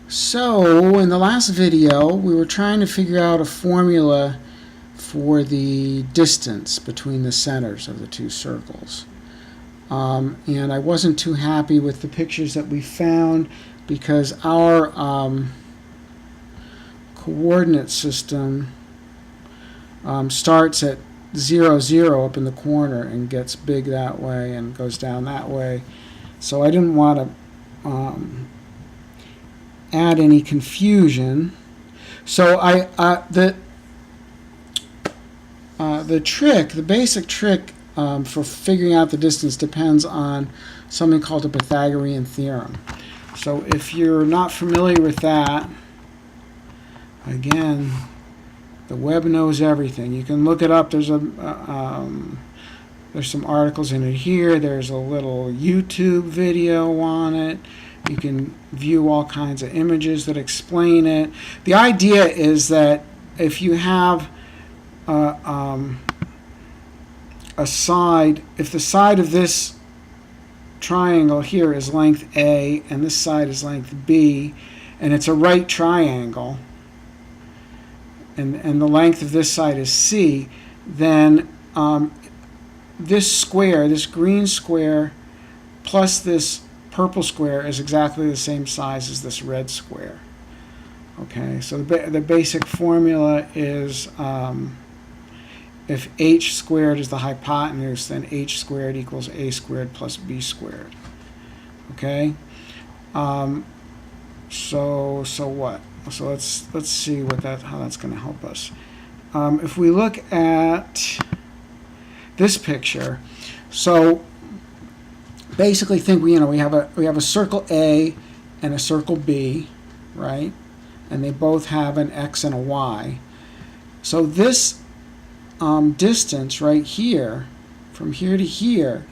So in the last video we were trying to figure out a formula for the distance between the centers of the two circles. And I wasn't too happy with the pictures that we found because our coordinate system starts at 0, 0 up in the corner and gets big that way and goes down that way. So I didn't want to add any confusion. So the basic trick for figuring out the distance depends on something called the Pythagorean theorem. So if you're not familiar with that, again, the web knows everything. You can look it up. There's some articles in it here. There's a little YouTube video on it. You can view all kinds of images that explain it. The idea is that if you have a side, if the side of this triangle here is length A and this side is length B, and it's a right triangle, and the length of this side is C, then this square, this green square, plus this purple square is exactly the same size as this red square. Okay, so the basic formula is if h squared is the hypotenuse, then h squared equals a squared plus b squared. Okay, so what? So let's see how that's going to help us. If we look at this picture, so basically think we have a circle A and a circle B, right? And they both have an x and a y. So this distance right here, from here to here,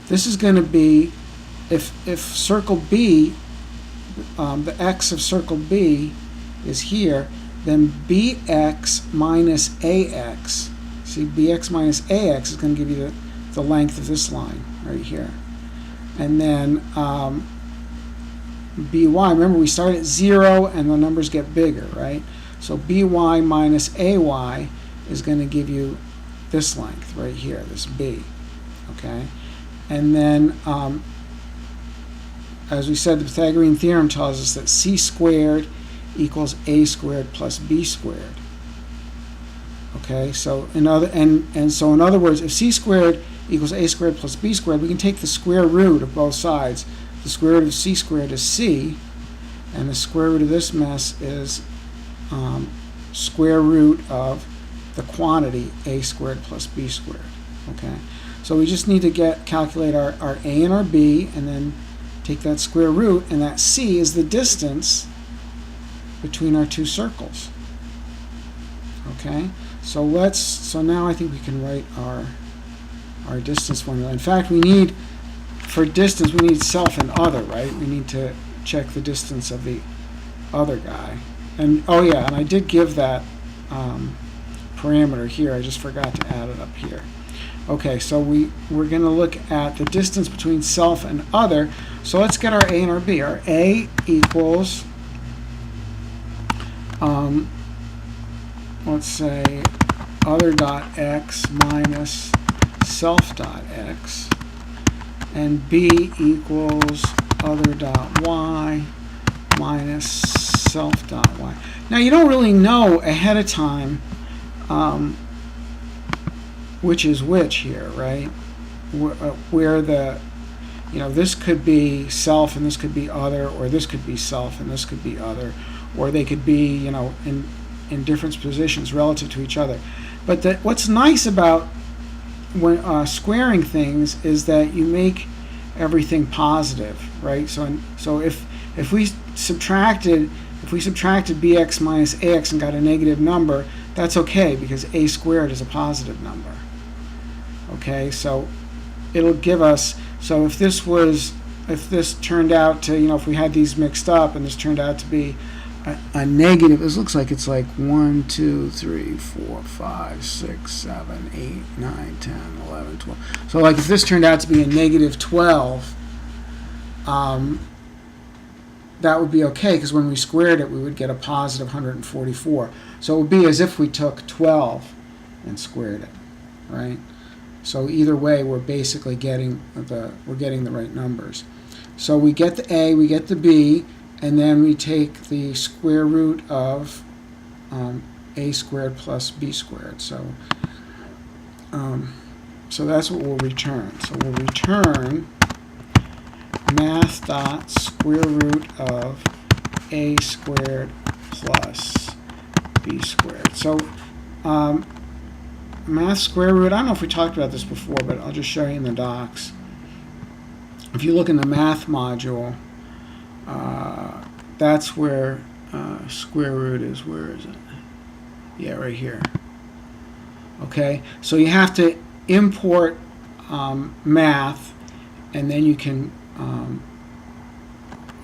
this is going to be, if circle B, the x of circle B is here, then bx minus ax. See, bx minus ax is going to give you the length of this line right here. And then by, remember we start at 0 and the numbers get bigger, right? So by minus ay is going to give you this length right here, this b. Okay? And then, as we said, the Pythagorean theorem tells us that c squared equals a squared plus b squared. Okay? So in other words, if c squared equals a squared plus b squared, we can take the square root of both sides. The square root of c squared is c, and the square root of this mess is square root of the quantity a squared plus b squared. Okay, so we just need to calculate our a and our b, and then take that square root, and that c is the distance between our two circles. Okay, so now I think we can write our distance formula. In fact, for distance we need self and other, right? We need to check the distance of the other guy. And oh yeah, and I did give that parameter here. I just forgot to add it up here. Okay, so we're going to look at the distance between self and other. So let's get our a and our b. Our a equals, let's say, other dot x minus self dot x, and b equals other dot y minus self dot y. Now you don't really know ahead of time which is which here, right? Where this could be self and this could be other, or this could be self and this could be other, or they could be in different positions relative to each other. But what's nice about when squaring things is that you make everything positive, right? So if we subtracted bx minus ax and got a negative number, that's okay because a squared is a positive number. Okay, so it'll give us, so if this turned out to, if we had these mixed up and this turned out to be a negative, this looks like it's like 1, 2, 3, 4, 5, 6, 7, 8, 9, 10, 11, 12. So like if this turned out to be a negative 12, that would be okay, because when we squared it, we would get a positive 144. So it would be as if we took 12 and squared it, right? So either way, we're basically getting the right numbers. So we get the A, we get the B, and then we take the square root of A squared plus B squared. So that's what we'll return. So we'll return math dot square root of A squared plus B squared. So math square root, I don't know if we talked about this before, but I'll just show you in the docs. If you look in the math module, that's where square root is. Where is it? Yeah, right here. Okay, so you have to import math, and then you can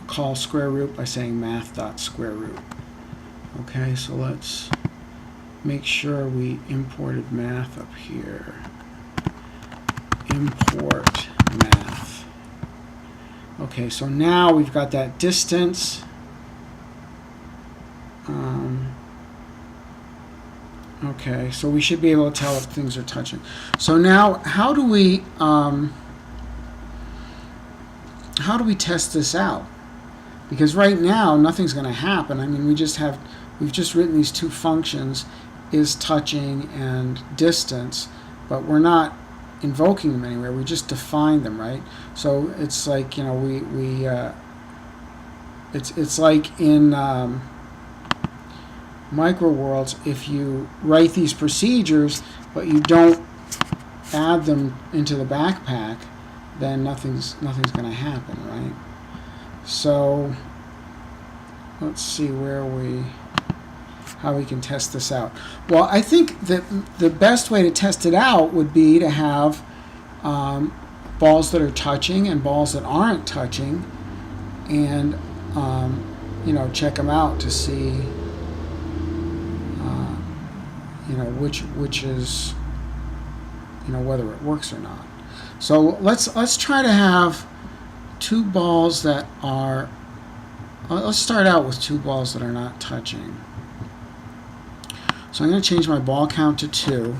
call square root by saying math dot square root. Okay, so let's make sure we imported math up here. Import math. Okay, so now we've got that distance. Okay, so we should be able to tell if things are touching. So now, how do we test this out? Because right now nothing's going to happen. I mean, we've just written these two functions, is touching and distance, but we're not invoking them anywhere. We just define them, right? So it's like, you know, it's like in microworlds, if you write these procedures but you don't add them into the backpack, then nothing's going to happen, right? So let's see how we can test this out. Well, I think that the best way to test it out would be to have balls that are touching and balls that aren't touching, and you know, check them out to see you know, which is, you know, whether it works or not. So let's try to have two balls that are. Let's start out with two balls that are not touching. So I'm going to change my ball count to 2,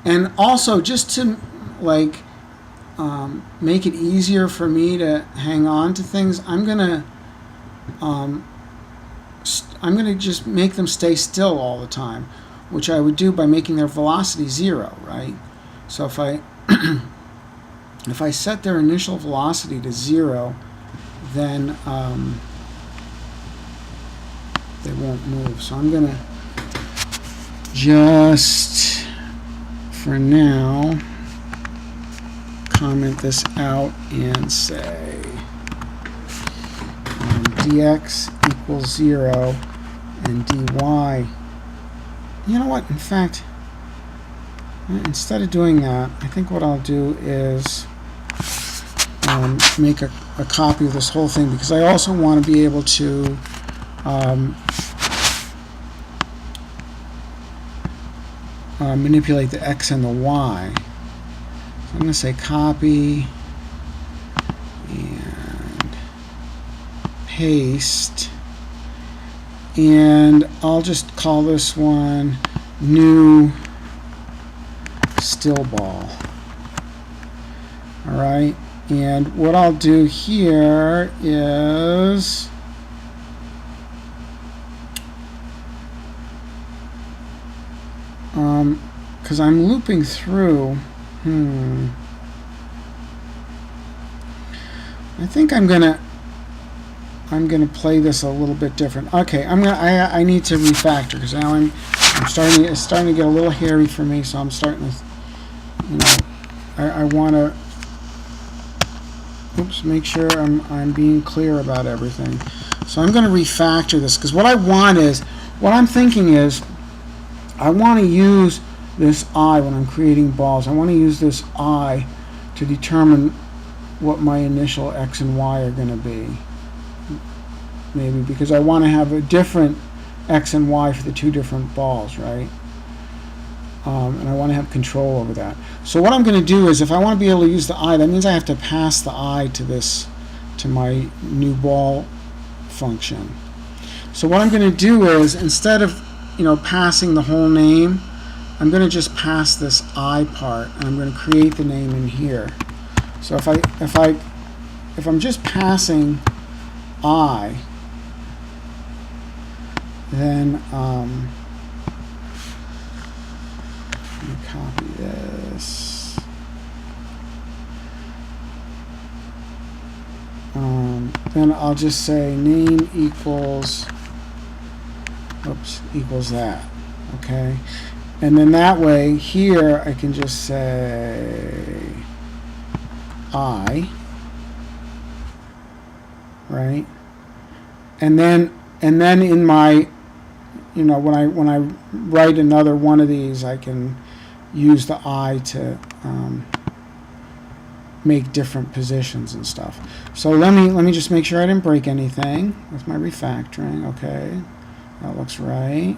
and also just to like make it easier for me to hang on to things, I'm gonna just make them stay still all the time, which I would do by making their velocity 0, right? So if I if I set their initial velocity to 0, then they won't move. So I'm gonna just, for now, comment this out and say dx equals 0 and dy. You know what? In fact, instead of doing that, I think what I'll do is make a copy of this whole thing, because I also want to be able to manipulate the x and the y. So I'm going to say copy and paste, and I'll just call this one new still ball. Alright, and what I'll do here is because I'm looping through, I think I'm gonna play this a little bit different. Okay, I need to refactor, because now it's starting to get a little hairy for me, so I'm starting to, you know, I want to make sure I'm being clear about everything. So I'm going to refactor this, because what I'm thinking is I want to use this I when I'm creating balls. I want to use this I to determine what my initial x and y are going to be. Maybe because I want to have a different x and y for the two different balls, right? And I want to have control over that. So what I'm going to do is, if I want to be able to use the I, that means I have to pass the I to my new ball function. So what I'm going to do is, instead of passing the whole name, I'm going to just pass this I part, and I'm going to create the name in here. So if I'm just passing I, then let me copy this. Then I'll just say name equals that. Okay, and then that way here I can just say I, right? And then in my when I write another one of these, I can use the I to make different positions and stuff. So let me just make sure I didn't break anything with my refactoring. Okay, that looks right.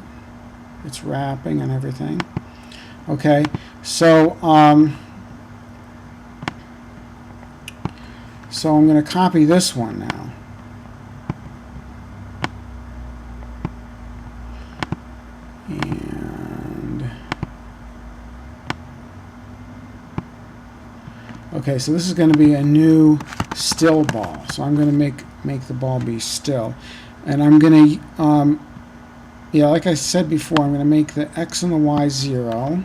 It's wrapping and everything. Okay, so I'm going to copy this one now. Okay, so this is going to be a new still ball. So I'm going to make the ball be still, and I'm going to like I said before, I'm going to make the x and the y 0,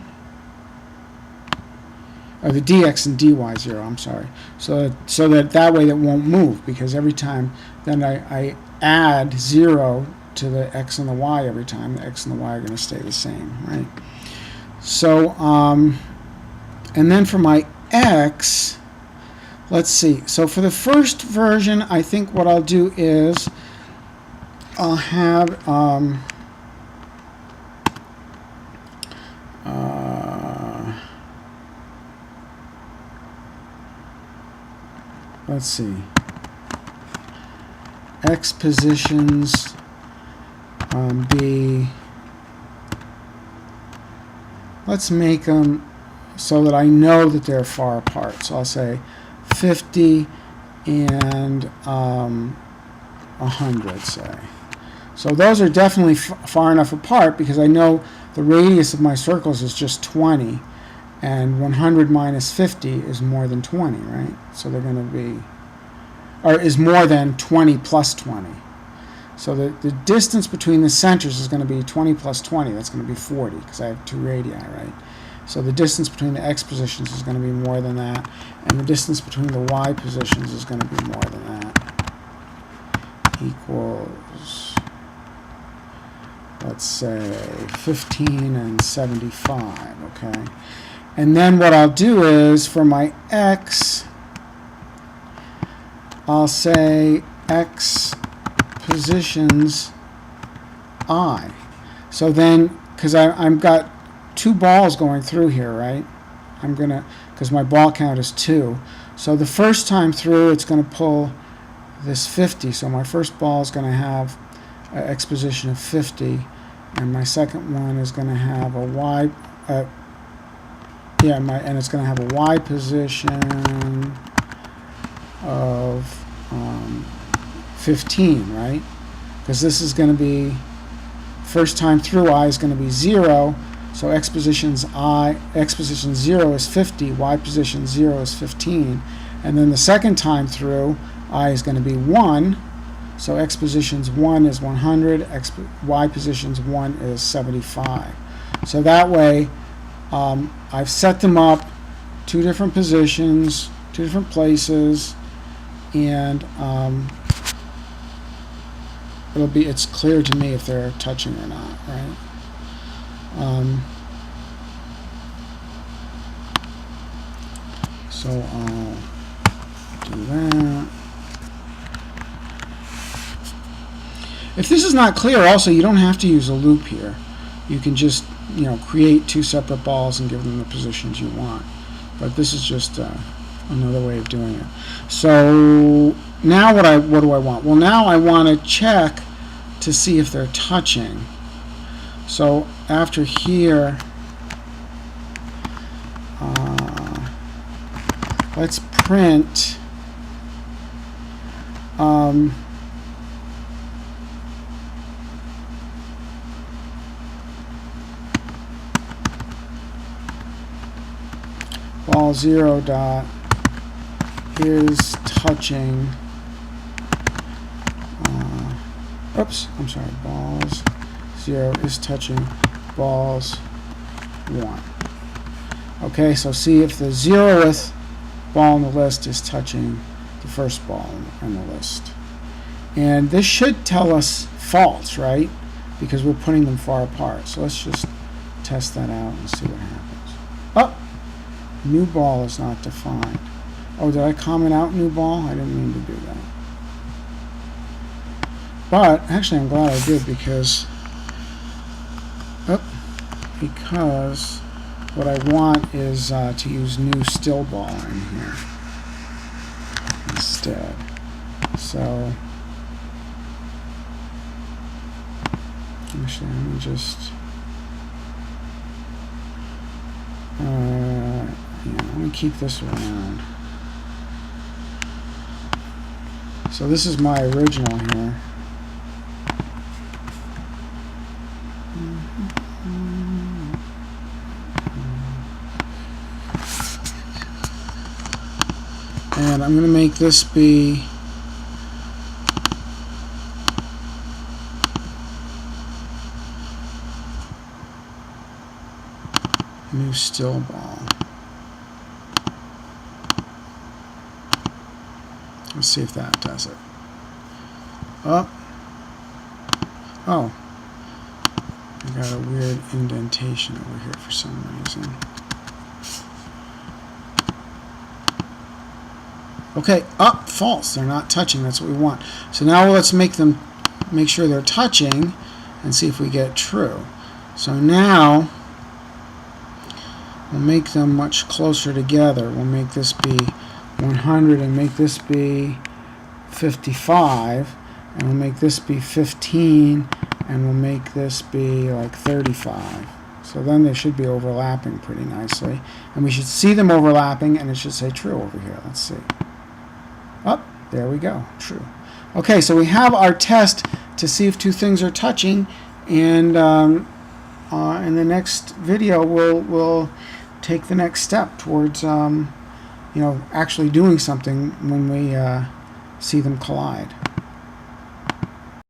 or the dx and dy 0. I'm sorry. So that way it won't move, because every time then I add 0 to the x and the y every time, the x and the y are going to stay the same, right? So and then for my x, let's see. So for the first version, I think what I'll do is I'll have let's see, x positions be, let's make them so that I know that they're far apart. So I'll say 50 and 100, say. So those are definitely far enough apart, because I know the radius of my circles is just 20, and 100 minus 50 is more than 20, right? So they're going to be, or is more than 20 plus 20. So the distance between the centers is going to be 20 plus 20. That's going to be 40, because I have 2 radii, right? So the distance between the x positions is going to be more than that, and the distance between the y positions is going to be more than that. Equals, let's say, 15 and 75, okay? And then what I'll do is, for my x, I'll say x positions I. So then, because I've got 2 balls going through here, right? I'm going to, because my ball count is 2. So the first time through, it's going to pull this 50. So my first ball is going to have an x position of 50, and my second one is going to have a y, and it's going to have a y position of 15, right? Because this is going to be, first time through, I is going to be 0. So x position 0 is 50, y position 0 is 15, and then the second time through, I is going to be 1. So x positions 1 is 100, y positions 1 is 75. So that way, I've set them up 2 different positions, 2 different places, and it's clear to me if they're touching or not, right? So I'll do that. If this is not clear, also, you don't have to use a loop here. You can just, create 2 separate balls and give them the positions you want. But this is just another way of doing it. So now what do I want? Well, now I want to check to see if they're touching. So after here, let's print ball 0 dot is touching, oops, I'm sorry, balls 0 is touching balls 1. Okay, so see if the 0th ball on the list is touching the first ball on the list. And this should tell us false, right? Because we're putting them far apart. So let's just test that out and see what happens. Oh, new ball is not defined. Oh, did I comment out new ball? I didn't mean to do that. But actually, I'm glad I did because what I want is to use new still ball in here instead. So actually, let me just let me keep this around. So this is my original here. And I'm going to make this be new still ball. Let's see if that does it. Oh, I got a weird indentation over here for some reason. Okay, false. They're not touching. That's what we want. So now let's make sure they're touching and see if we get true. So now we'll make them much closer together. We'll make this be 100 and make this be 55, and we'll make this be 15, and we'll make this be like 35. So then they should be overlapping pretty nicely, and we should see them overlapping, and it should say true over here. Let's see. Oh, there we go, true. Okay, so we have our test to see if two things are touching, and in the next video we'll take the next step towards actually doing something when we see them collide.